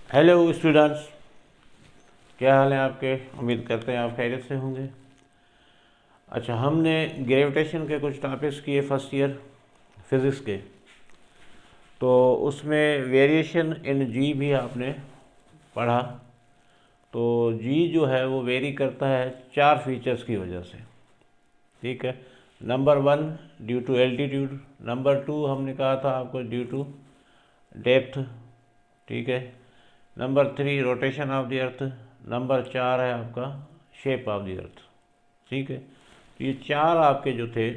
Hello students, क्या हाल है आपके। उम्मीद करते हैं आप खैरियत से होंगे। अच्छा, हमने ग्रेविटेशन के कुछ टॉपिक्स किए फर्स्ट ईयर फिज़िक्स के, तो उसमें वेरिएशन इन जी भी आपने पढ़ा। तो जी जो है वो वेरी करता है चार फीचर्स की वजह से। ठीक है। Number one, due to altitude. Number two हमने कहा था आपको ड्यू टू डेप्थ। ठीक है। Number three, rotation of the earth. Number चार है आपका शेप ऑफ द अर्थ। ठीक है। तो ये चार आपके जो थे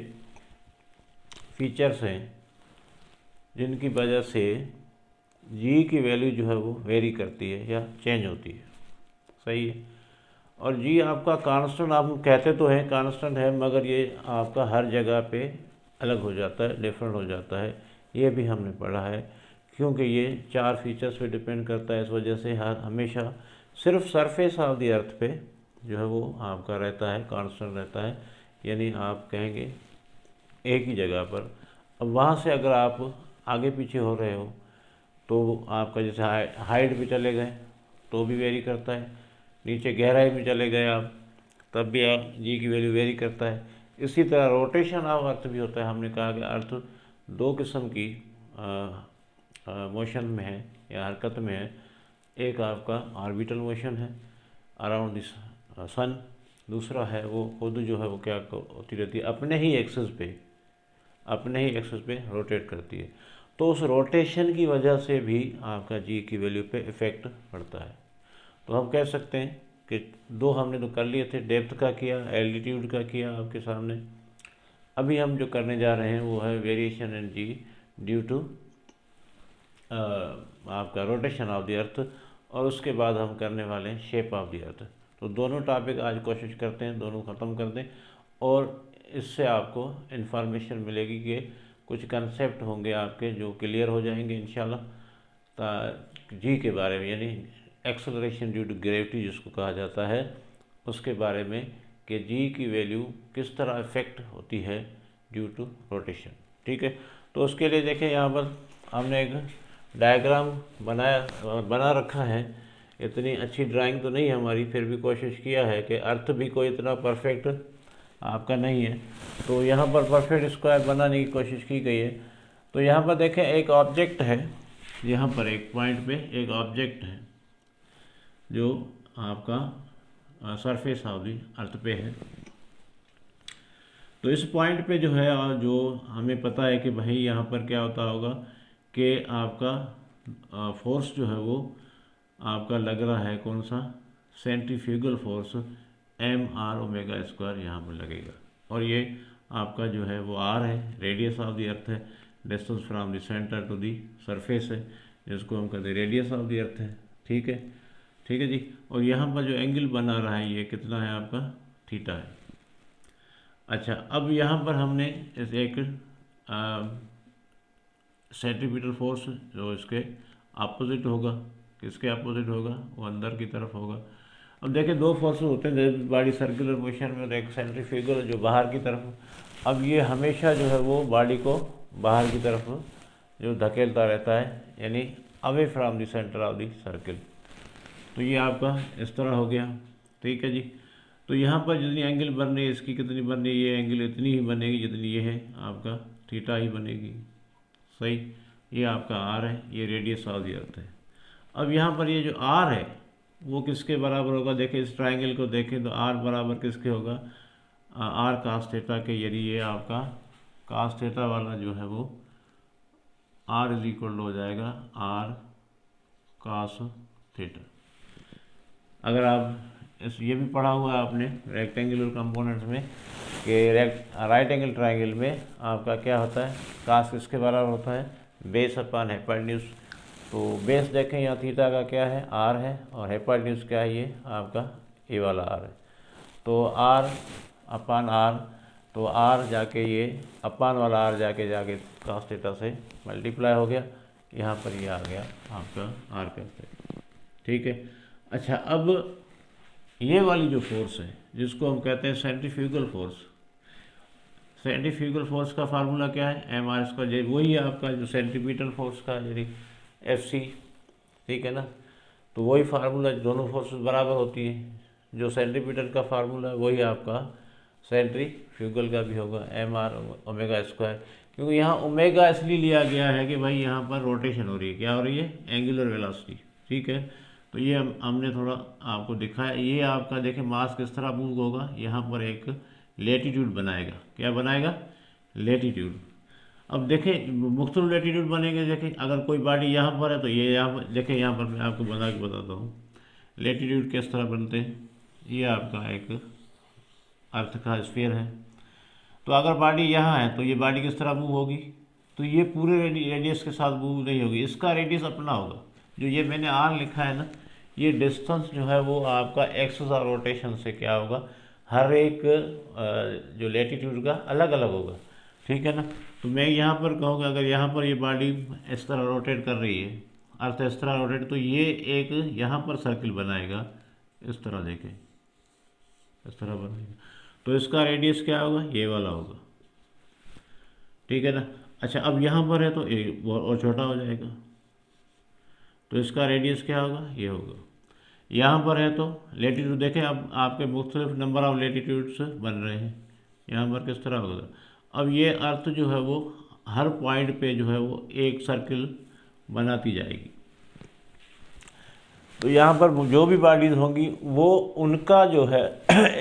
फीचर्स हैं जिनकी वजह से जी की वैल्यू जो है वो वेरी करती है या चेंज होती है। सही है। और जी आपका कांस्टेंट, आप कहते तो हैं कांस्टेंट है, मगर ये आपका हर जगह पे अलग हो जाता है, डिफरेंट हो जाता है। ये भी हमने पढ़ा है, क्योंकि ये चार फीचर्स पे डिपेंड करता है। इस वजह से हमेशा सिर्फ सरफेस ऑफ द अर्थ पे जो है वो आपका रहता है, कांस्टेंट रहता है। यानी आप कहेंगे एक ही जगह पर। अब वहाँ से अगर आप आगे पीछे हो रहे हो तो आपका जैसे हाइट भी चले गए तो भी वेरी करता है, नीचे गहराई में चले गए आप तब भी आप जी की वैल्यू वेरी करता है। इसी तरह रोटेशन ऑफ अर्थ भी होता है। हमने कहा कि अर्थ दो किस्म की मोशन में है या हरकत में है। एक आपका ऑर्बिटल मोशन है अराउंड दिस सन, दूसरा है वो खुद जो है वो क्या होती रहती है, अपने ही एक्सेस पे रोटेट करती है। तो उस रोटेशन की वजह से भी आपका जी की वैल्यू पे इफ़ेक्ट पड़ता है। तो हम कह सकते हैं कि दो हमने तो कर लिए थे, डेप्थ का किया, एल्टीट्यूड का किया आपके सामने। अभी हम जो करने जा रहे हैं वो है variation in G due to आपका रोटेशन ऑफ द अर्थ, और उसके बाद हम करने वाले हैं शेप ऑफ द अर्थ। तो दोनों टॉपिक आज कोशिश करते हैं दोनों ख़त्म कर दें, और इससे आपको इन्फॉर्मेशन मिलेगी कि कुछ कंसेप्ट होंगे आपके जो क्लियर हो जाएंगे इंशाल्लाह। जी के बारे में, यानी एक्सेलरेशन ड्यू टू ग्रेविटी जिसको कहा जाता है, उसके बारे में कि जी की वैल्यू किस तरह इफेक्ट होती है ड्यू टू रोटेशन। ठीक है। तो उसके लिए देखें, यहाँ पर हमने एक डायग्राम बना रखा है। इतनी अच्छी ड्राइंग तो नहीं है हमारी, फिर भी कोशिश किया है कि अर्थ भी कोई इतना परफेक्ट आपका नहीं है, तो यहाँ पर परफेक्ट स्क्वायर बनाने की कोशिश की गई है। तो यहाँ पर देखें एक ऑब्जेक्ट है, यहाँ पर एक पॉइंट पे एक ऑब्जेक्ट है जो आपका सरफेस ऑफ द अर्थ पे है। तो इस पॉइंट पे जो है जो हमें पता है कि भाई यहाँ पर क्या होता होगा कि आपका फोर्स जो है वो आपका लग रहा है कौन सा, centrifugal force M R omega square यहाँ पर लगेगा। और ये आपका जो है वो आर है, रेडियस ऑफ द अर्थ है, distance from the centre to the surface है, जिसको हम कहते हैं रेडियस ऑफ द अर्थ है। ठीक है। ठीक है जी। और यहाँ पर जो एंगल बना रहा है ये कितना है आपका, थीटा है। अच्छा, अब यहाँ पर हमने इस एक सेंट्रीपिटल फोर्स जो इसके अपोजिट होगा, किसके अपोजिट होगा, वो अंदर की तरफ होगा। अब देखिए दो फोर्सेस होते हैं बॉडी सर्कुलर मोशन में, तो एक सेंट्रीफ्यूगल जो बाहर की तरफ। अब ये हमेशा जो है वो बॉडी को बाहर की तरफ जो धकेलता रहता है, यानी away from the centre of the circle. तो ये आपका इस तरह हो गया। ठीक है जी। तो यहाँ पर जितनी एंगल बन रही है, इसकी कितनी बन रही है, ये एंगल इतनी ही बनेगी जितनी ये है आपका थीटा ही बनेगी। सही। ये आपका आर है, ये रेडियस ऑफ द अर्थ है। अब यहाँ पर ये जो आर है वो किसके बराबर होगा, देखें इस ट्राइंगल को देखें तो आर बराबर किसके होगा, आर कास थीटा के। यदि ये आपका कास थीटा वाला जो है वो आर इज इक्वल हो जाएगा आर कास थीटा। अगर आप ये भी पढ़ा हुआ है आपने रेक्टेंगुलर कंपोनेंट्स में कि राइट एंगल ट्राइंगल में आपका क्या होता है, कास किसके बराबर होता है, बेस अपॉन हाइपोटेन्यूज। तो बेस देखें यहाँ थीटा का क्या है, आर है, और हाइपोटेन्यूज क्या है, ये आपका ए वाला आर है। तो आर अपॉन आर, तो आर जाके ये अपॉन वाला आर जाके जाके कास थीटा से मल्टीप्लाई हो गया, यहाँ पर ये आ गया आपका आर का। ठीक है। अच्छा, अब ये वाली जो फोर्स है जिसको हम कहते हैं सेंट्रीफ्यूगल फोर्स, सेंट्रीफ्यूगल फोर्स का फार्मूला क्या है, एम आर स्क्वायर। वही है आपका जो सेंट्रीपिटल फोर्स का, यानी एफ सी। ठीक है ना। तो वही फार्मूला दोनों फोर्सेस बराबर होती हैं, जो सेंट्रीपिटल का फार्मूला है वही आपका सेंट्रीफ्यूगल का भी होगा, mr², क्योंकि यहाँ ओमेगा इसलिए लिया गया है कि भाई यहाँ पर रोटेशन हो रही है, क्या हो रही है, एंगुलर वेलोसिटी। ठीक है, तो ये हमने थोड़ा आपको दिखाया। ये आपका देखें मास किस तरह मूव होगा, यहाँ पर एक लेटीट्यूड बनाएगा, क्या बनाएगा, लेटीट्यूड। अब देखें मुख्तलिफ लेटीट्यूड बनेंगे। देखें अगर कोई बॉडी यहाँ पर है तो ये यहाँ पर, देखें यहाँ पर मैं आपको बना के बताता हूँ लेटीट्यूड किस तरह बनते हैं। ये आपका एक अर्थ का स्फीयर है, तो अगर बॉडी यहाँ है तो ये बॉडी किस तरह मूव होगी, तो ये पूरे रेडियस के साथ मूव नहीं होगी, इसका रेडियस अपना होगा। जो ये मैंने आर लिखा है ना, ये डिस्टेंस जो है वो आपका एक्सिस और रोटेशन से क्या होगा, हर एक जो लेटीट्यूड का अलग अलग होगा। ठीक है ना, तो मैं यहाँ पर कहूँगा अगर यहाँ पर ये बॉडी इस तरह रोटेट कर रही है, अर्थ इस तरह रोटेट, तो ये एक यहाँ पर सर्किल बनाएगा इस तरह, देखें इस तरह बनाएगा, तो इसका रेडियस क्या होगा, ये वाला होगा। ठीक है ना। अच्छा अब यहाँ पर है तो ये और छोटा हो जाएगा, तो इसका रेडियस क्या होगा, ये होगा। यहाँ पर है तो लेटीट्यूड देखें, अब आपके मुख्तलिफ नंबर ऑफ लेटीट्यूड्स बन रहे हैं, यहाँ पर किस तरह होगा। अब ये अर्थ जो है वो हर पॉइंट पे जो है वो एक सर्किल बनाती जाएगी, तो यहाँ पर जो भी बॉडीज होंगी वो उनका जो है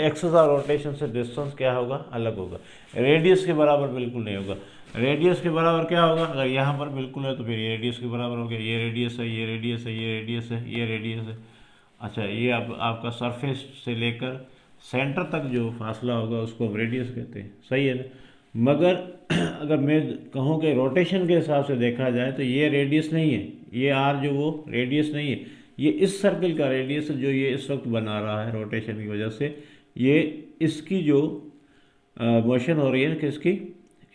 एक्सिस और रोटेशन से डिस्टेंस क्या होगा, अलग होगा, रेडियस के बराबर बिल्कुल नहीं होगा। रेडियस के बराबर क्या होगा, अगर यहाँ पर बिल्कुल है तो फिर ये रेडियस के बराबर हो गया, ये रेडियस है, ये रेडियस है, ये रेडियस है, ये रेडियस है। अच्छा ये अब आपका सरफेस से लेकर सेंटर तक जो फासला होगा उसको हम रेडियस कहते हैं, सही है ना। मगर अगर मैं कहूँ कि रोटेशन के हिसाब से देखा जाए तो ये रेडियस नहीं है, ये आर जो वो रेडियस नहीं है, ये इस सर्किल का रेडियस जो ये इस वक्त बना रहा है रोटेशन की वजह से, ये इसकी जो मोशन हो रही है किसकी,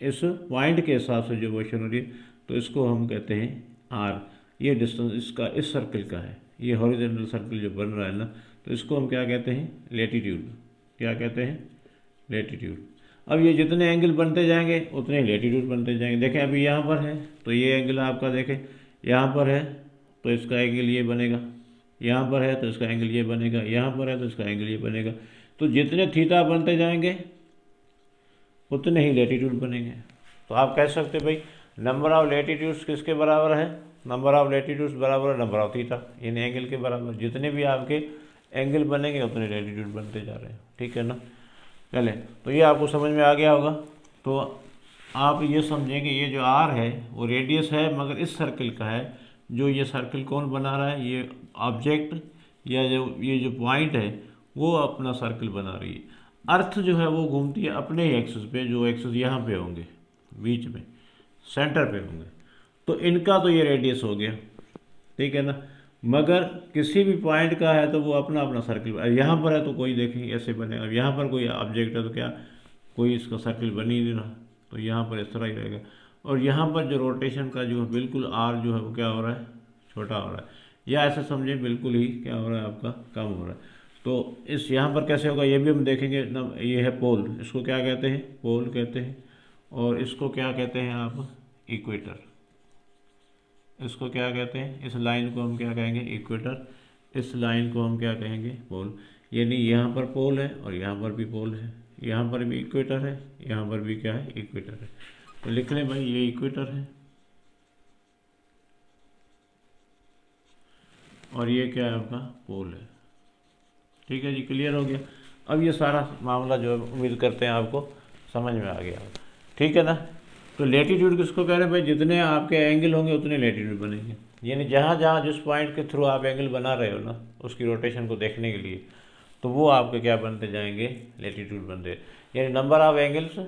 इस पॉइंट के हिसाब से जो मोशन हो रही है, तो इसको हम कहते हैं आर। ये डिस्टेंस इसका इस सर्किल का है, ये हॉरिजॉन्टल सर्किल जो बन रहा है ना, तो इसको हम क्या कहते हैं, लेटीट्यूड। क्या कहते हैं, लेटीट्यूड। अब ये जितने एंगल बनते जाएंगे उतने लेटीट्यूड बनते जाएंगे। देखें अभी यहाँ पर है तो ये एंगल आपका देखें, यहाँ पर है तो इसका एंगल ये बनेगा, यहाँ पर है तो इसका एंगल ये बनेगा, यहाँ पर है तो इसका एंगल ये बनेगा। तो जितने थीटा बनते जाएंगे उतने ही लेटीट्यूड बनेंगे। तो आप कह सकते भाई नंबर ऑफ लेटीट्यूड्स किसके बराबर है, नंबर ऑफ लेटीट्यूड्स बराबर है नंबर ऑफ थीटा, यानी एंगल के बराबर। जितने भी आपके एंगल बनेंगे उतने लेटीट्यूड बनते जा रहे हैं। ठीक है ना। चले तो ये आपको समझ में आ गया होगा। तो आप ये समझें कि ये जो आर है वो रेडियस है, मगर इस सर्किल का है। जो ये सर्किल कौन बना रहा है, ये ऑब्जेक्ट या ये जो पॉइंट है वो अपना सर्किल बना रही है। अर्थ जो है वो घूमती है अपने ही एक्सिस पे, जो एक्सिस यहाँ पे होंगे बीच में सेंटर पे होंगे, तो इनका तो ये रेडियस हो गया। ठीक है ना। मगर किसी भी पॉइंट का है तो वो अपना अपना सर्किल, यहाँ पर है तो कोई देखें ऐसे बनेगा, अब यहाँ पर कोई ऑब्जेक्ट है तो क्या कोई इसका सर्किल बन ही नहीं रहा, तो यहाँ पर इस तरह ही रहेगा। और यहाँ पर जो रोटेशन का जो है बिल्कुल आर जो है वो क्या हो रहा है, छोटा हो रहा है, या ऐसे समझे बिल्कुल ही क्या हो रहा है आपका, कम हो रहा है। तो इस यहाँ पर कैसे होगा ये भी हम देखेंगे ना। ये है पोल, इसको क्या कहते हैं, पोल कहते हैं। और इसको क्या कहते हैं आप, इक्वेटर। इसको क्या कहते हैं, इस लाइन को हम क्या कहेंगे, इक्वेटर। इस लाइन को हम क्या कहेंगे, पोल। यानी यहाँ पर पोल है और यहाँ पर भी पोल है, यहाँ पर भी इक्वेटर है, यहाँ पर भी क्या है, इक्वेटर है। तो लिख लें भाई ये इक्वेटर है और ये क्या है आपका, पोल है। ठीक है जी, क्लियर हो गया। अब ये सारा मामला जो है उम्मीद करते हैं आपको समझ में आ गया। ठीक है ना। तो लेटीट्यूड किसको कह रहे हैं भाई, जितने आपके एंगल होंगे उतने लेटीट्यूड बनेंगे। यानी जहाँ जहाँ जिस पॉइंट के थ्रू आप एंगल बना रहे हो ना, उसकी रोटेशन को देखने के लिए, तो वो आपके क्या बनते जाएंगे, लेटीट्यूड बनते। यानी नंबर ऑफ एंगल्स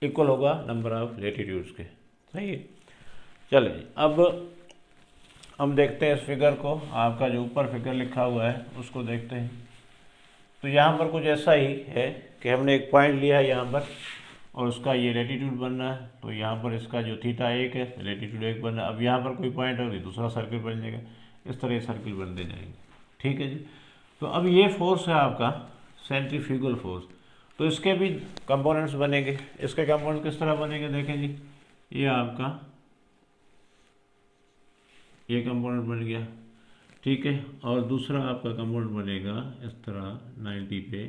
इक्वल होगा नंबर ऑफ लेटीट्यूड्स के। सही है। चलिए अब हम देखते हैं इस फिगर को, आपका जो ऊपर फिगर लिखा हुआ है उसको देखते हैं। तो यहाँ पर कुछ ऐसा ही है कि हमने एक पॉइंट लिया है यहाँ पर और उसका ये लेटीट्यूड बन रहा है। तो यहाँ पर इसका जो थीटा 1 है, लेटीट्यूड 1 बन रहा है। अब यहाँ पर कोई पॉइंट है तो दूसरा सर्किल बन जाएगा, इस तरह सर्किल बनते जाएंगे। ठीक है जी। तो अब ये फोर्स है आपका सेंट्रीफ्यूगल फोर्स। तो इसके भी कंपोनेंट्स बनेंगे। इसके कंपोनेंट किस तरह बनेंगे, देखें जी, ये आपका ये कंपोनेंट बन गया। ठीक है। और दूसरा आपका कंपाउंड बनेगा इस तरह 90 पे,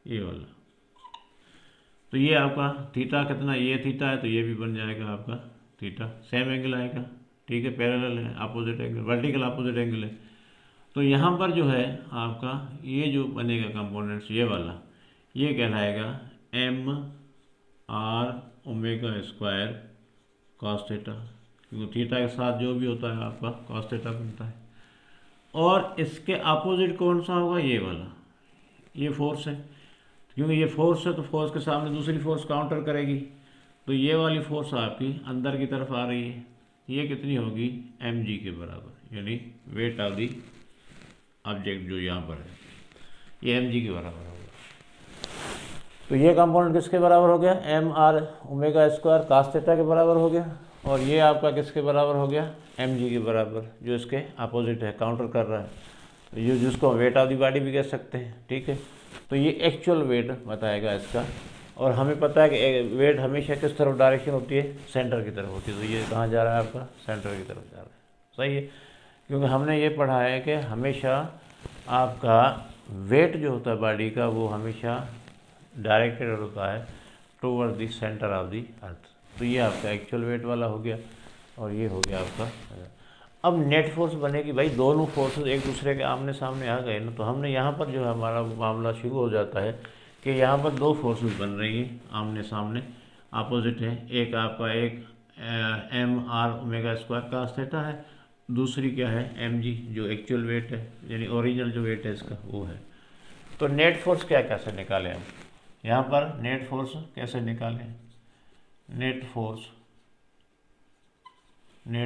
ये वाला। तो ये आपका थीटा कितना, ये थीटा है तो ये भी बन जाएगा आपका थीटा, सेम एंगल आएगा। ठीक है, पैरेलल है, opposite angle, vertical opposite angle है। तो यहाँ पर जो है आपका ये जो बनेगा कंपोनेंट्स, ये वाला, ये कहलाएगा M R omega square cos theta, क्योंकि थीटा के साथ जो भी होता है आपका कॉस थीटा बनता है। और इसके अपोजिट कौन सा होगा, ये वाला, ये फोर्स है, क्योंकि ये फोर्स है तो फोर्स के सामने दूसरी फोर्स काउंटर करेगी। तो ये वाली फोर्स आपकी अंदर की तरफ आ रही है, ये कितनी होगी, एम जी के बराबर, यानी वेट ऑफ दी ऑब्जेक्ट जो यहाँ पर है, ये एम जी के बराबर होगा। तो ये कंपोनेंट किसके बराबर हो गया, M R omega square cos theta के बराबर हो गया। और ये आपका किसके बराबर हो गया, एम जी के बराबर, जो इसके अपोजिट है, काउंटर कर रहा है, ये जिसको वेट ऑफ दी बॉडी भी कह सकते हैं। ठीक है, तो ये एक्चुअल वेट बताएगा इसका। और हमें पता है कि वेट हमेशा किस तरफ डायरेक्शन होती है, सेंटर की तरफ होती है। तो ये कहाँ जा रहा है आपका, सेंटर की तरफ जा रहा है। सही है, क्योंकि हमने ये पढ़ा है कि हमेशा आपका वेट जो होता है बॉडी का, वो हमेशा डायरेक्टेड होता है toward the centre of the अर्थ। तो ये आपका एक्चुअल वेट वाला हो गया, और ये हो गया आपका। अब नेट फोर्स बनेगी, भाई दोनों फोर्सेस एक दूसरे के आमने सामने आ गए ना, तो हमने यहाँ पर जो है हमारा मामला शुरू हो जाता है कि यहाँ पर दो फोर्सेस बन रही हैं आमने सामने, अपोजिट है। एक आपका एक M R omega square cos theta है, दूसरी क्या है, एम जी, जो एक्चुअल वेट है, यानी ओरिजिनल जो वेट है इसका वो है। तो नेट फोर्स क्या कैसे निकालें हम, यहाँ पर नेट फोर्स कैसे निकालें, नेट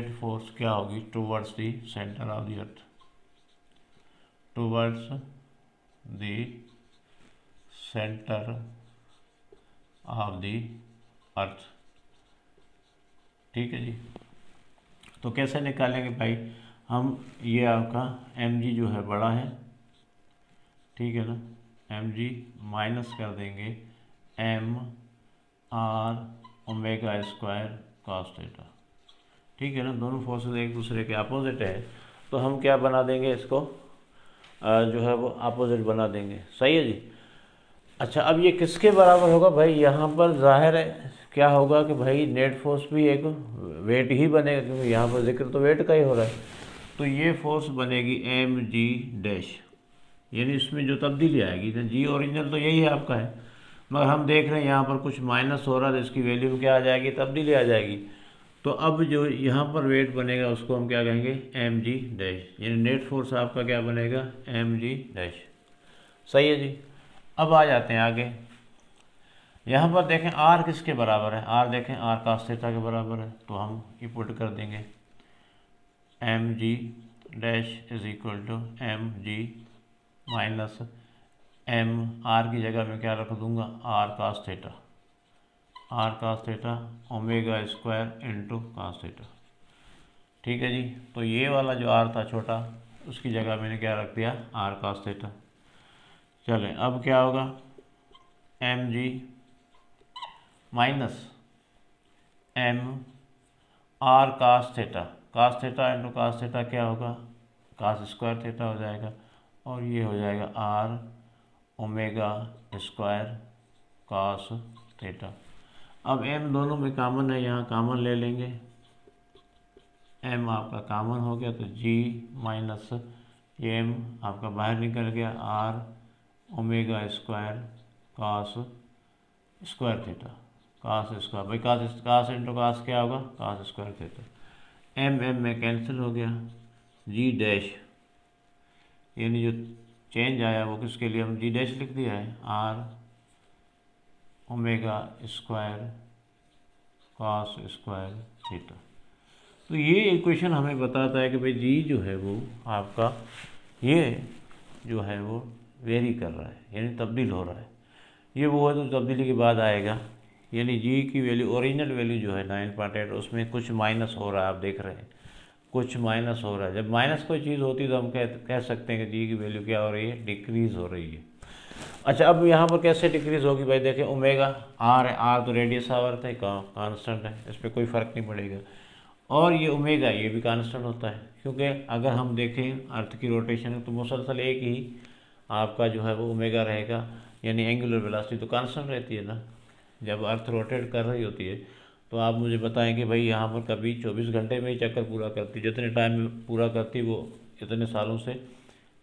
फोर्स क्या होगी, towards the centre of the earth, towards the centre of the earth. ठीक है जी, तो कैसे निकालेंगे भाई हम, ये आपका एम जी जो है बड़ा है, ठीक है ना, एम जी माइनस कर देंगे M R omega square cos theta. ठीक है ना, दोनों फोर्सेस एक दूसरे के अपोजिट है, तो हम क्या बना देंगे इसको, जो है वो अपोजिट बना देंगे। सही है जी। अच्छा, अब ये किसके बराबर होगा भाई, यहाँ पर जाहिर है क्या होगा कि भाई नेट फोर्स भी एक वेट ही बनेगा, क्योंकि यहाँ पर जिक्र तो वेट का ही हो रहा है। तो ये फोर्स बनेगी एम जी डैश, यानी इसमें जो तब्दीली आएगी, जी ओरिजिनल तो यही है आपका है, मगर हम देख रहे हैं यहाँ पर कुछ माइनस हो रहा है, तो इसकी वैल्यू क्या आ जाएगी, तब्दीली आ जाएगी। तो अब जो यहाँ पर वेट बनेगा उसको हम क्या कहेंगे, एम जी डैश, यानी नेट फोर्स आपका क्या बनेगा, एम जी डैश। सही है जी। अब आ जाते हैं आगे, यहाँ पर देखें आर किसके बराबर है, आर देखें आर कॉस थीटा के बराबर है, तो हम ये पुट कर देंगे M G dash is equal to M G minus M, R की जगह मैं क्या रख दूंगा, R cos theta, R cos theta omega square into cos theta. ठीक है जी, तो ये वाला जो आर था छोटा, उसकी जगह मैंने क्या रख दिया, आर कॉस थीटा। चलें, अब क्या होगा, M G minus M R cos theta into cos theta क्या होगा, कॉस स्क्वायर थीटा हो जाएगा, और ये हो जाएगा R omega square cos theta. अब एम दोनों में कॉमन है, यहाँ कॉमन ले लेंगे, एम आपका कॉमन हो गया, तो जी माइनस ये एम आपका बाहर निकल गया, R omega square cos square theta, cos square, भाई कॉस इंटू कॉस क्या होगा, cos square theta. M M में कैंसिल हो गया, जी डैश, यानी जो चेंज आया वो किसके लिए, हम जी डैश लिख दिया है, R omega square cos square theta. तो ये इक्वेशन हमें बताता है कि भाई जी जो है वो आपका, ये जो है वो वेरी कर रहा है, यानी तब्दील हो रहा है। ये वो है तो तब्दीली के बाद आएगा, यानी जी की वैल्यू, ओरिजिनल वैल्यू जो है 9.8, उसमें कुछ माइनस हो रहा है, आप देख रहे हैं कुछ माइनस हो रहा है। जब माइनस कोई चीज़ होती है तो हम कह सकते हैं कि जी की वैल्यू क्या हो रही है, डिक्रीज़ हो रही है। अच्छा, अब यहाँ पर कैसे डिक्रीज़ होगी भाई, देखें ओमेगा आर है, आर तो रेडियस आवर्त है, कांस्टेंट है, इस पर कोई फ़र्क नहीं पड़ेगा। और ये ओमेगा ये भी कांस्टेंट होता है, क्योंकि अगर हम देखें अर्थ की रोटेशन तो मुसलसल एक ही आपका जो है वो ओमेगा रहेगा, यानी एंगुलर वेलोसिटी तो कांस्टेंट रहती है ना जब अर्थ रोटेट कर रही होती है। तो आप मुझे बताएं कि भाई यहाँ पर कभी 24 घंटे में ही चक्कर पूरा करती, जितने टाइम में पूरा करती वो इतने सालों से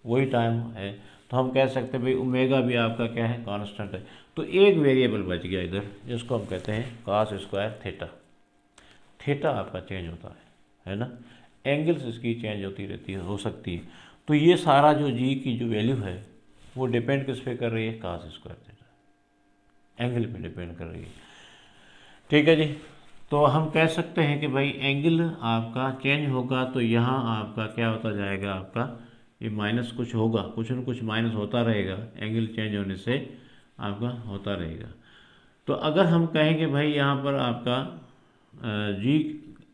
वही टाइम है। तो हम कह सकते हैं भाई ओमेगा भी आपका क्या है, कांस्टेंट है। तो एक वेरिएबल बच गया इधर, जिसको हम कहते हैं कॉस स्क्वायर थीटा। थीटा आपका चेंज होता है ना, एंगल्स इसकी चेंज होती रहती है, हो सकती है। तो ये सारा जो जी की जो वैल्यू है वो डिपेंड किस पे कर रही है, कॉस स्क्वायर थीटा, एंगल पे डिपेंड कर रही है। ठीक है जी। तो हम कह सकते हैं कि भाई एंगल आपका चेंज होगा तो यहाँ आपका क्या होता जाएगा, आपका ये माइनस कुछ होगा, कुछ न कुछ माइनस होता रहेगा, एंगल चेंज होने से आपका होता रहेगा। तो अगर हम कहेंगे भाई यहाँ पर आपका जी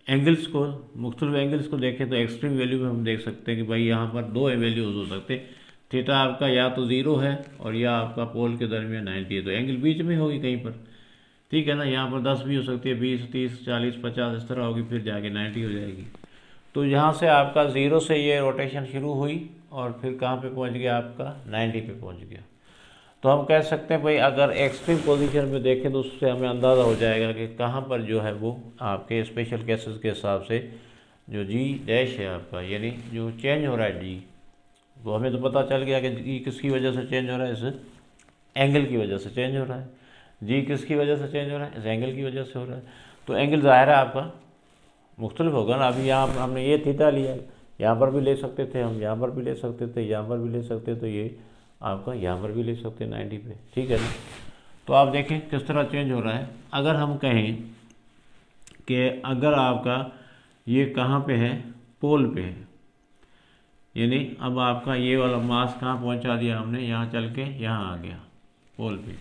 एंगल्स को, मुख्तलिफ एंगल्स को देखें तो एक्सट्रीम वैल्यू में हम देख सकते हैं कि भाई यहाँ पर दो वैल्यूज हो सकते हैं। थीटा आपका या तो 0 है और या आपका पोल के दरमियान 90 है, तो एंगल बीच में होगी कहीं पर। ठीक है ना, यहाँ पर 10 भी हो सकती है, 20, 30, 40, 50 इस तरह होगी, फिर जाके 90 हो जाएगी। तो यहाँ से आपका 0 से ये रोटेशन शुरू हुई और फिर कहाँ पे पहुँच गया, आपका 90 पे पहुँच गया। तो हम कह सकते हैं भाई अगर एक्सट्रीम पोजीशन में देखें तो उससे हमें अंदाज़ा हो जाएगा कि कहाँ पर जो है वो आपके स्पेशल केसेस के हिसाब से जो जी डैश है आपका, यानी जो चेंज हो रहा है जी, तो हमें तो पता चल गया कि जी किसकी वजह से चेंज हो रहा है, इस एंगल की वजह से चेंज हो रहा है। जी किसकी वजह से चेंज हो रहा है, इस एंगल की वजह से हो रहा है। तो एंगल ज़ाहिर है आपका मुख्तलिफ होगा ना। अभी यहाँ पर हमने ये थीटा लिया, यहाँ पर भी ले सकते थे हम, यहाँ पर भी ले सकते थे, यहाँ पर भी ले सकते, तो ये आपका यहाँ पर भी ले सकते हैं 90 पे। ठीक है ना। तो आप देखें किस तरह चेंज हो रहा है। अगर हम कहें कि अगर आपका ये कहाँ पे है, पोल पे है, यानी अब आपका ये वाला मास कहाँ पहुँचा दिया हमने, यहाँ चल के यहाँ आ गया पोल पे,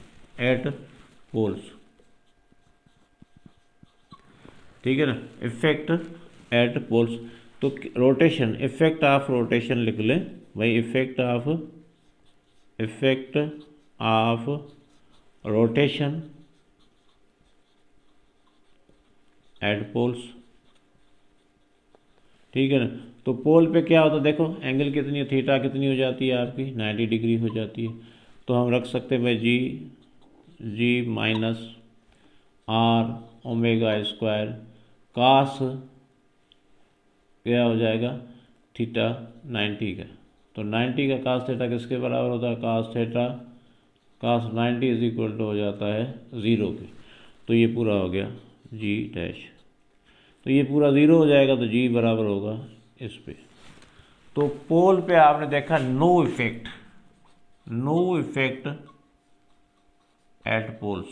एट पोल्स। ठीक है ना, इफेक्ट एट पोल्स। तो रोटेशन, इफेक्ट ऑफ रोटेशन लिख लें भाई, effect of rotation at poles. ठीक है ना। तो पोल पे क्या होता है, देखो एंगल कितनी है, थीटा कितनी हो जाती है आपकी, 90 डिग्री हो जाती है। तो हम रख सकते हैं भाई जी माइनस आर ओमेगा स्क्वायर कास क्या हो जाएगा, थीटा 90 का। तो 90 का कास थीटा किसके बराबर होता है, cos theta cos 90 is equal to हो जाता है 0 के। तो ये पूरा हो गया जी डैश, तो ये पूरा 0 हो जाएगा, तो जी बराबर होगा इस पे। तो पोल पे आपने देखा नो इफेक्ट एट पोल्स।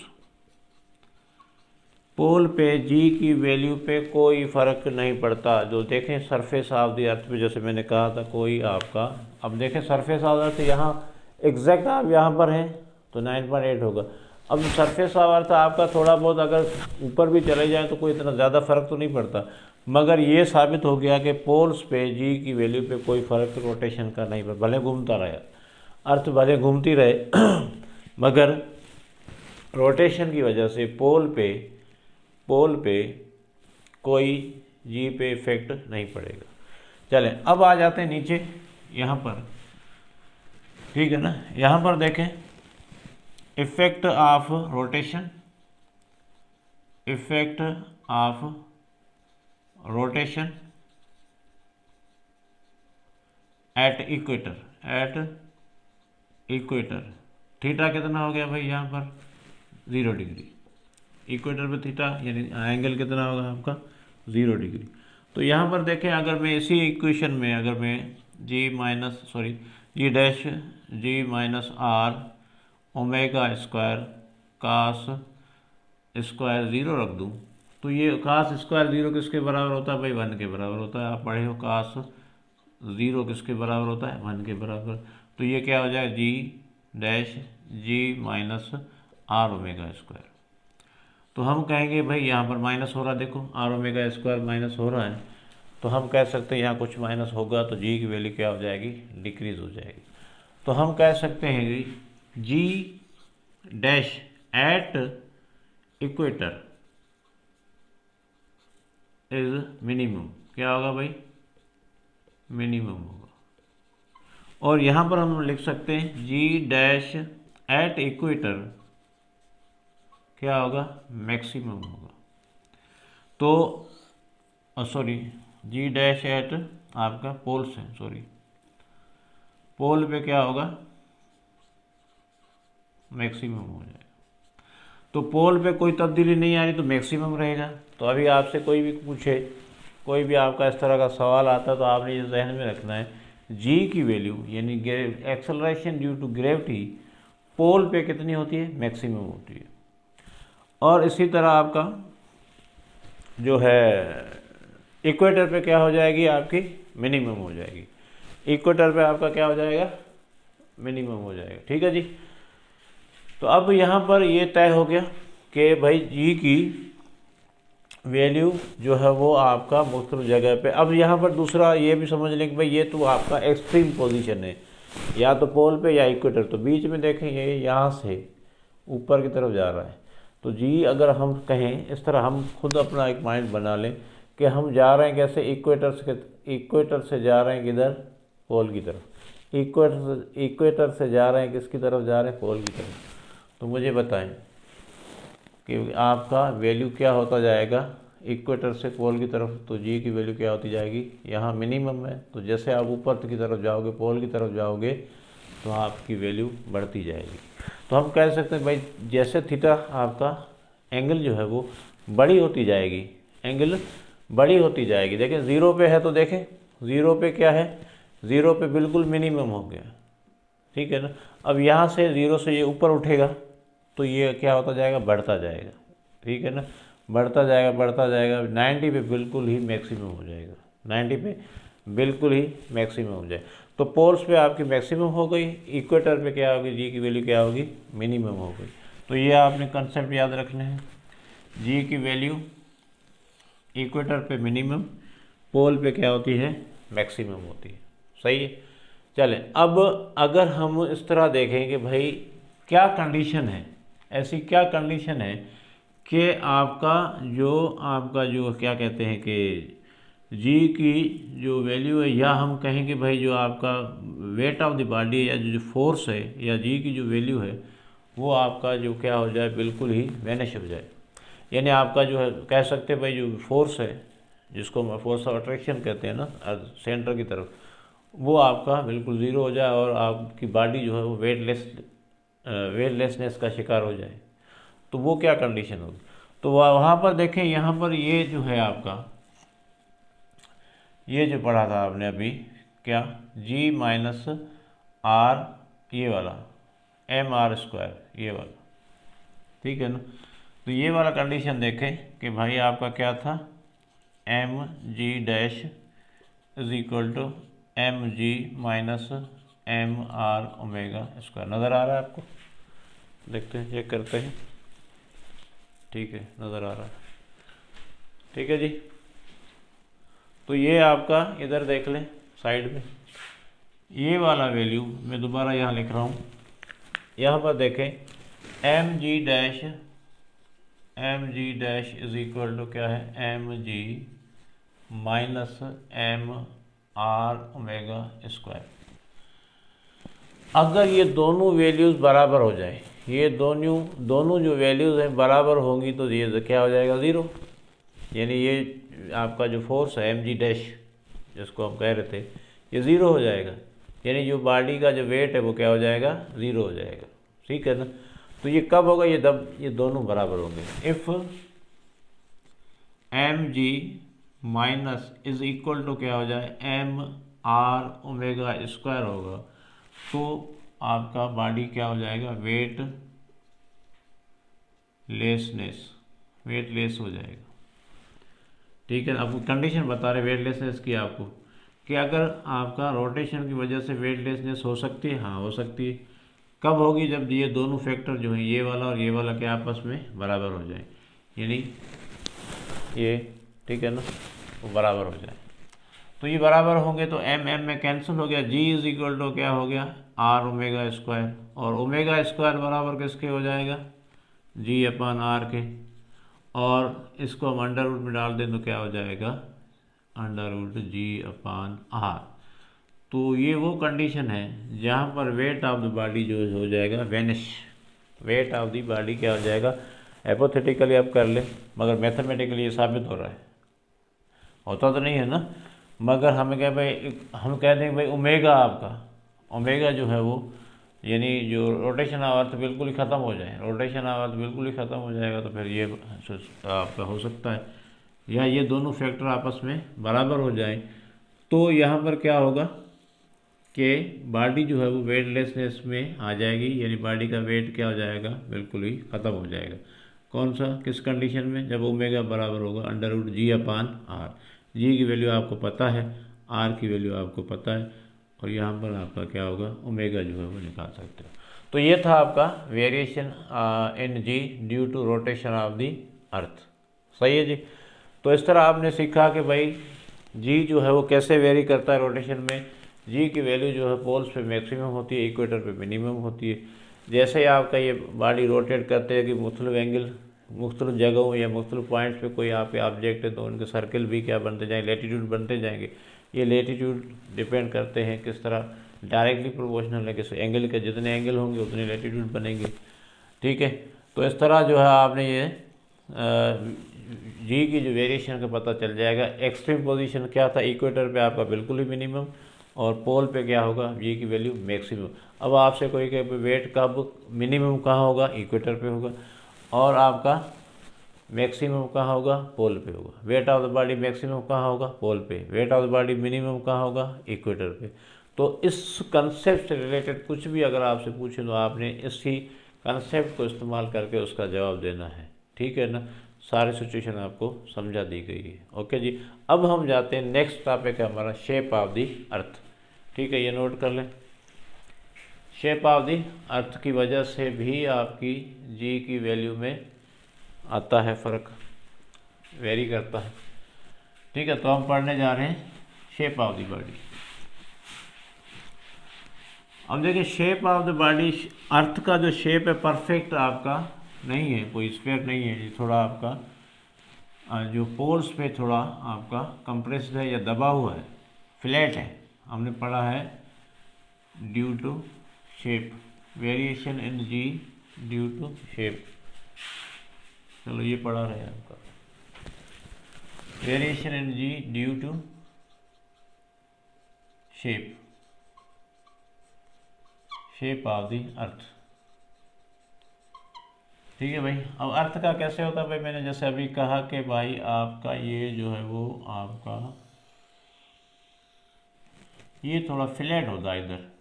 पोल पे जी की वैल्यू पे कोई फ़र्क नहीं पड़ता। जो देखें सरफेस ऑफ द अर्थ पे, जैसे मैंने कहा था कोई आपका, अब देखें सरफेस ऑफ द अर्थ यहाँ एग्जैक्ट आप यहाँ पर हैं तो 9.8 होगा। अब सरफेस ऑफ अर्थ आपका थोड़ा बहुत अगर ऊपर भी चले जाए तो कोई इतना ज़्यादा फ़र्क तो नहीं पड़ता, मगर ये साबित हो गया कि पोल्स पे जी की वैल्यू पे कोई फ़र्क रोटेशन का नहीं पड़ता, भले घूमता रहे अर्थ, भले घूमती रहे मगर रोटेशन की वजह से पोल पे कोई जी पे इफेक्ट नहीं पड़ेगा। चलें अब आ जाते हैं नीचे यहाँ पर। ठीक है ना, यहाँ पर देखें effect of rotation at equator. Theta कितना हो गया भाई यहाँ पर 0 डिग्री, इक्वेटर पे थीटा यानी एंगल कितना होगा आपका 0 डिग्री। तो यहाँ पर देखें अगर मैं इसी इक्वेशन में अगर मैं G dash G minus R omega square cos square 0 रख दूँ, तो ये कास स्क्वायर 0 किसके बराबर होता है भाई, 1 के बराबर होता है। आप पढ़े हो कास 0 किसके बराबर होता है, 1 के बराबर। तो ये क्या हो जाएगा G dash G minus R omega square. तो हम कहेंगे भाई यहाँ पर माइनस हो रहा है, देखो आर ओमेगा स्क्वायर माइनस हो रहा है, तो हम कह सकते हैं यहाँ कुछ माइनस होगा तो जी की वैल्यू क्या हो जाएगी, डिक्रीज हो जाएगी। तो हम कह सकते हैं कि G dash at equator is minimum, क्या होगा भाई, मिनिमम होगा। और यहाँ पर हम लिख सकते हैं जी डैश एट इक्वेटर क्या होगा, मैक्सिमम होगा। तो सॉरी, जी डैश एट आपका पोल से, सॉरी पोल पे क्या होगा, मैक्सिमम हो जाएगा। तो पोल पे कोई तब्दीली नहीं आ रही तो मैक्सिमम रहेगा। तो अभी आपसे कोई भी पूछे, कोई भी आपका इस तरह का सवाल आता है तो आपने ये जहन में रखना है, जी की वैल्यू यानी एक्सेलरेशन ड्यू टू ग्रेविटी पोल पे कितनी होती है, मैक्सिमम होती है। और इसी तरह आपका जो है इक्वेटर पे क्या हो जाएगी, आपकी मिनिमम हो जाएगी। इक्वेटर पे आपका क्या हो जाएगा, मिनिमम हो जाएगा। ठीक है जी। तो अब यहाँ पर ये तय हो गया कि भाई जी की वैल्यू जो है वो आपका मुख्तलिफ जगह पे। अब यहाँ पर दूसरा ये भी समझ लें कि भाई ये तो आपका एक्सट्रीम पोजीशन है, या तो पोल पे या इक्वेटर। तो बीच में देखें ये यहाँ से ऊपर की तरफ जा रहा है। तो जी अगर हम कहें इस तरह, हम खुद अपना एक माइंड बना लें कि हम जा रहे हैं कैसे, इक्वेटर से जा रहे हैं किधर, पोल की तरफ। इक्वेटर से जा रहे हैं किसकी तरफ जा रहे हैं, पोल की तरफ। तो मुझे बताएं कि आपका वैल्यू क्या होता जाएगा इक्वेटर से पोल की तरफ। तो जी की वैल्यू क्या होती जाएगी, यहाँ मिनिमम है तो जैसे आप ऊपर की तरफ जाओगे, पोल की तरफ जाओगे, तो आपकी वैल्यू बढ़ती जाएगी। तो हम कह सकते हैं भाई जैसे थीटा आपका एंगल जो है वो बड़ी होती जाएगी, एंगल बड़ी होती जाएगी। देखें ज़ीरो पे है तो देखें ज़ीरो पे क्या है, ज़ीरो पे बिल्कुल मिनिमम हो गया, ठीक है ना। अब यहाँ से ज़ीरो से ये ऊपर उठेगा तो ये क्या होता जाएगा, बढ़ता जाएगा, ठीक है ना, बढ़ता जाएगा बढ़ता जाएगा। 90 पे बिल्कुल ही मैक्सिमम हो जाएगा, 90 पे बिल्कुल ही मैक्सिमम हो जाए। तो पोल्स पे आपकी मैक्सिमम हो गई, इक्वेटर पे क्या होगी, जी की वैल्यू क्या होगी, मिनिमम हो गई। तो ये आपने कंसेप्ट याद रखने हैं, जी की वैल्यू इक्वेटर पे मिनिमम, पोल पे क्या होती है, मैक्सिमम होती है। सही है। चलें अब अगर हम इस तरह देखें कि भाई क्या कंडीशन है, ऐसी क्या कंडीशन है कि आपका जो क्या कहते हैं कि जी की जो वैल्यू है, या हम कहें कि भाई जो आपका वेट ऑफ द बॉडी है या जो फोर्स है या जी की जो वैल्यू है वो आपका जो क्या हो जाए, बिल्कुल ही वैनिश हो जाए। यानी आपका जो है कह सकते हैं भाई जो फोर्स है, जिसको हम फोर्स ऑफ अट्रैक्शन कहते हैं ना, सेंटर की तरफ, वो आपका बिल्कुल ज़ीरो हो जाए और आपकी बॉडी जो है वो वेटलेसनेस का शिकार हो जाए। तो वो क्या कंडीशन होगी। तो वहाँ पर देखें, यहाँ पर ये जो है आपका, ये जो पढ़ा था आपने अभी क्या, जी माइनस आर, ये वाला एम आर स्क्वायर, ये वाला, ठीक है ना। तो ये वाला कंडीशन देखें कि भाई आपका क्या था, M G dash is equal to M G minus M R omega square. नज़र आ रहा है आपको, देखते हैं, चेक करते हैं, ठीक है, नज़र आ रहा है, ठीक है जी। तो ये आपका इधर देख लें साइड में, ये वाला वैल्यू मैं दोबारा यहाँ लिख रहा हूँ, यहाँ पर देखें M G dash is equal to क्या है, M G minus M R omega square. अगर ये दोनों वैल्यूज़ बराबर हो जाए, ये दोनों जो वैल्यूज़ हैं बराबर होंगी तो ये क्या हो जाएगा, ज़ीरो। यानी ये आपका जो फोर्स है एम जी डैश जिसको हम कह रहे थे, ये ज़ीरो हो जाएगा। यानी जो बॉडी का जो वेट है वो क्या हो जाएगा, ज़ीरो हो जाएगा, ठीक है ना। तो ये कब होगा, ये दोनों बराबर होंगे। If M G minus is equal to क्या हो जाए, एम आर ओमेगा स्क्वायर होगा, तो आपका बॉडी क्या हो जाएगा, वेटलेस हो जाएगा, ठीक है। अब कंडीशन बता रहे वेटलेसनेस की आपको, कि अगर आपका रोटेशन की वजह से वेटलेसनेस हो सकती है, हाँ हो सकती है। कब होगी, जब ये दोनों फैक्टर जो है, ये वाला और ये वाला के आपस में बराबर हो जाए, यानी ये, ठीक है ना, वो बराबर हो जाए। तो ये बराबर होंगे तो एम में कैंसिल हो गया, जी इज इक्वल टू क्या हो गया, आर ओमेगा स्क्वायर, और ओमेगा स्क्वायर बराबर किसके हो जाएगा, जी अपॉन आर के। और इसको हम अंडर रूट में डाल दें तो क्या हो जाएगा, अंडर रूट G/R। तो ये वो कंडीशन है जहाँ पर वेट ऑफ द बॉडी जो हो जाएगा vanish, weight of the body क्या हो जाएगा, हाइपोथेटिकली आप कर लें, मगर मैथमेटिकली ये साबित हो रहा है, होता तो नहीं है ना, मगर हमें क्या भाई, हम कह देंगे भाई ओमेगा, आपका ओमेगा जो है वो, यानी जो रोटेशन ऑफ अर्थ बिल्कुल ही ख़त्म हो जाए, रोटेशन ऑफ अर्थ बिल्कुल ही ख़त्म हो जाएगा, तो फिर ये आपका हो सकता है, या ये दोनों फैक्टर आपस में बराबर हो जाए, तो यहाँ पर क्या होगा कि बॉडी जो है वो वेटलेसनेस में आ जाएगी, यानी बॉडी का वेट क्या हो जाएगा, बिल्कुल ही ख़त्म हो जाएगा। कौन सा, किस कंडीशन में, जब ओमेगा बराबर होगा अंडर रूट G/R। जी की वैल्यू आपको पता है, आर की वैल्यू आपको पता है, और यहाँ पर आपका क्या होगा, ओमेगा जो है वो निकाल सकते हो। तो ये था आपका variation in G due to rotation of the earth. सही है जी। तो इस तरह आपने सीखा कि भाई जी जो है वो कैसे वेरी करता है रोटेशन में। जी की वैल्यू जो है पोल्स पे मैक्सिमम होती है, इक्वेटर पे मिनिमम होती है। जैसे ही आपका ये बॉडी रोटेट करते हैं कि मुख्तलिफ एंगल, मुख्तलिफ जगहों या मुख्तलिफ पॉइंट्स पे कोई आपके ऑब्जेक्ट है, तो उनके सर्कल भी क्या बनते जाएंगे, लेटीट्यूड बनते जाएंगे। ये लेटीट्यूड डिपेंड करते हैं किस तरह, डायरेक्टली प्रोपोर्शनल है, किस एंगल के जितने एंगल होंगे उतने लेटीट्यूड बनेंगे। ठीक है, तो इस तरह जो है आपने ये जी की जो वेरिएशन का पता चल जाएगा। एक्सट्रीम पोजीशन क्या था, इक्वेटर पे आपका बिल्कुल ही मिनिमम, और पोल पे क्या होगा, जी की वैल्यू मैक्सिमम। अब आपसे कोई कहे वेट कब मिनिमम कहाँ होगा, इक्वेटर पे होगा, और आपका मैक्सिमम कहाँ होगा, पोल पे होगा। Weight of the body maximum कहाँ होगा, पोल पे। Weight of the body minimum कहाँ होगा, इक्वेटर पे। तो इस कंसेप्ट से रिलेटेड कुछ भी अगर आपसे पूछे तो आपने इसी कंसेप्ट को इस्तेमाल करके उसका जवाब देना है। ठीक है ना, सारी सिचुएशन आपको समझा दी गई है। ओके जी, अब हम जाते हैं नेक्स्ट टॉपिक है हमारा शेप ऑफ द अर्थ। ठीक है, ये नोट कर लें। शेप ऑफ द अर्थ की वजह से भी आपकी जी की वैल्यू में आता है फ़र्क, वेरी करता है। ठीक है, तो हम पढ़ने जा रहे हैं शेप ऑफ द बॉडी। अब देखिए शेप ऑफ द बॉडी, अर्थ का जो शेप है परफेक्ट आपका नहीं है, कोई स्क्वायर नहीं है, ये थोड़ा आपका जो पोल्स पे थोड़ा आपका कंप्रेस्ड है या दबा हुआ है, फ्लैट है। हमने पढ़ा है due to shape, variation in G due to shape. चलो ये पढ़ा रहे हैं आपका, variation in G due to shape, shape of the earth. ठीक है भाई, अब अर्थ का कैसे होता है भाई, मैंने जैसे अभी कहा कि भाई आपका ये जो है वो आपका ये थोड़ा फ्लैट होता है, इधर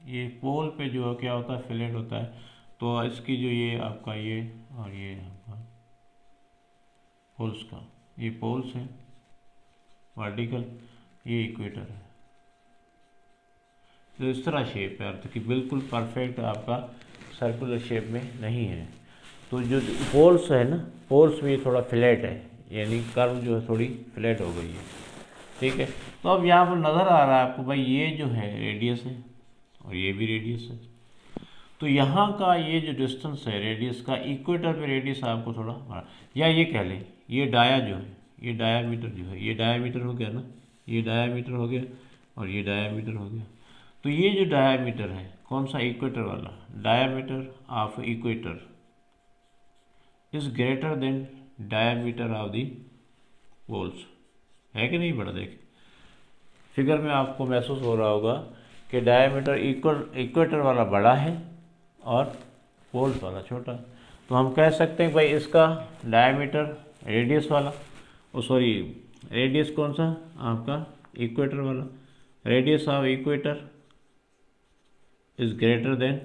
ये पोल पे जो है क्या होता है, फ्लैट होता है। तो इसकी जो ये आपका ये और ये आपका पोल्स का, ये पोल्स है वर्टिकल, ये इक्वेटर है। तो इस तरह शेप है अर्थ की, बिल्कुल परफेक्ट आपका सर्कुलर शेप में नहीं है। तो जो पोल्स है ना, पोल्स भी थोड़ा फ्लैट है, यानी कर्व जो है थोड़ी फ्लैट हो गई है। ठीक है, तो अब यहाँ पर नज़र आ रहा है आपको भाई ये जो है रेडियस है और ये भी रेडियस है। तो यहाँ का ये जो डिस्टेंस है रेडियस का, इक्वेटर पे रेडियस आपको थोड़ा बड़ा, या ये कह लें ये डाया जो है, ये डायामीटर जो है, ये डायामीटर हो गया ना, ये डायामीटर हो गया और ये डायामीटर हो गया। तो ये जो डायामीटर है कौन सा, इक्वेटर वाला, diameter of equator is greater than diameter of the poles, है कि नहीं। बड़ा देख फिगर में आपको महसूस हो रहा होगा कि डायामीटर इक्वेटर वाला बड़ा है और पोल्स वाला छोटा है। तो हम कह सकते हैं भाई इसका डायामीटर रेडियस वाला, सॉरी रेडियस कौन सा आपका, इक्वेटर वाला, radius of equator is greater than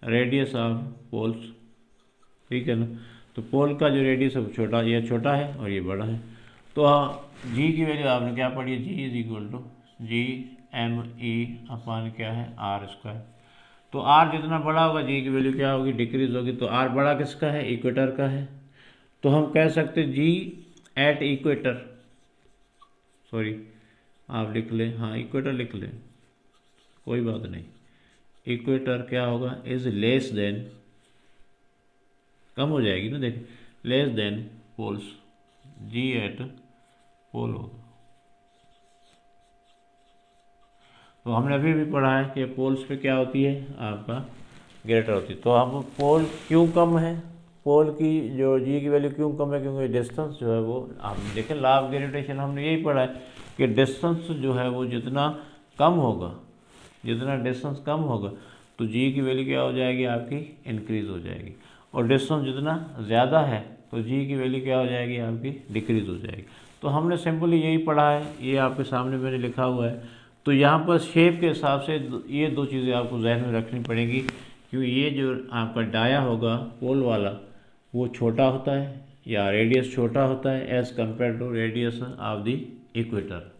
radius of poles. ठीक है ना, तो पोल का जो रेडियस है वो छोटा, ये छोटा है और ये बड़ा है। तो जी की वैल्यू आपने क्या पढ़ी है, जी इज इक्वल टू G/M/E क्या है, आर स्क्वायर। तो आर जितना बड़ा होगा जी की वैल्यू क्या होगी, डिक्रीज होगी। तो आर बड़ा किसका है, इक्वेटर का है। तो हम कह सकते जी एट इक्वेटर, सॉरी आप लिख लें, हाँ इक्वेटर लिख लें, कोई बात नहीं। इक्वेटर क्या होगा, इज लेस देन, कम हो जाएगी ना, देखिए लेस देन पोल्स, जी एट पोल होगा। तो हमने अभी भी पढ़ा है कि पोल्स पे क्या होती है आपका ग्रेटर होती है। तो हम पोल क्यों कम है, पोल की जो जी की वैल्यू क्यों कम है, क्योंकि डिस्टेंस जो है वो आप देखें लॉ ऑफ ग्रेविटेशन हमने यही पढ़ा है कि डिस्टेंस जो है वो जितना कम होगा, जितना डिस्टेंस कम होगा तो जी की वैल्यू क्या हो जाएगी आपकी इंक्रीज़ हो जाएगी, और डिस्टेंस जितना ज़्यादा है तो जी की वैल्यू क्या हो जाएगी आपकी डिक्रीज़ हो जाएगी। तो हमने सिंपली यही पढ़ा है, ये आपके सामने मैंने लिखा हुआ है। तो यहाँ पर शेप के हिसाब से ये दो चीज़ें आपको जहन में रखनी पड़ेंगी, क्योंकि ये जो आपका डाया होगा पोल वाला वो छोटा होता है या रेडियस छोटा होता है as compare to radius of the equator.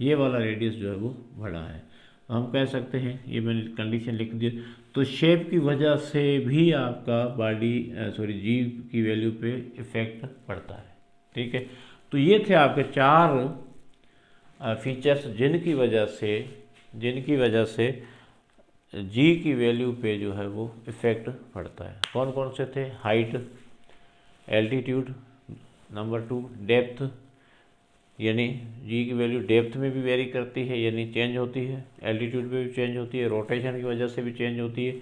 ये वाला रेडियस जो है वो बड़ा है। तो हम कह सकते हैं, ये मैंने कंडीशन लिख दी। तो शेप की वजह से भी आपका बॉडी जी की वैल्यू पे इफ़ेक्ट पड़ता है। ठीक है, तो ये थे आपके 4 फीचर्स जिनकी वजह से जी की वैल्यू पे जो है वो इफ़ेक्ट पड़ता है। कौन कौन से थे? हाइट, एल्टीट्यूड, नंबर 2 डेप्थ, यानी जी की वैल्यू डेप्थ में भी वेरी करती है, यानी चेंज होती है, एल्टीट्यूड पे भी चेंज होती है, रोटेशन की वजह से भी चेंज होती है,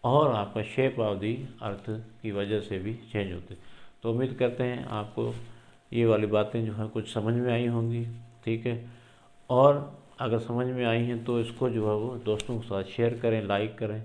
और आपका शेप ऑफ दी अर्थ की वजह से भी चेंज होती है। तो उम्मीद करते हैं आपको ये वाली बातें जो हैं कुछ समझ में आई होंगी। ठीक है, और अगर समझ में आई हैं तो इसको जो है वो दोस्तों के साथ शेयर करें, लाइक करें।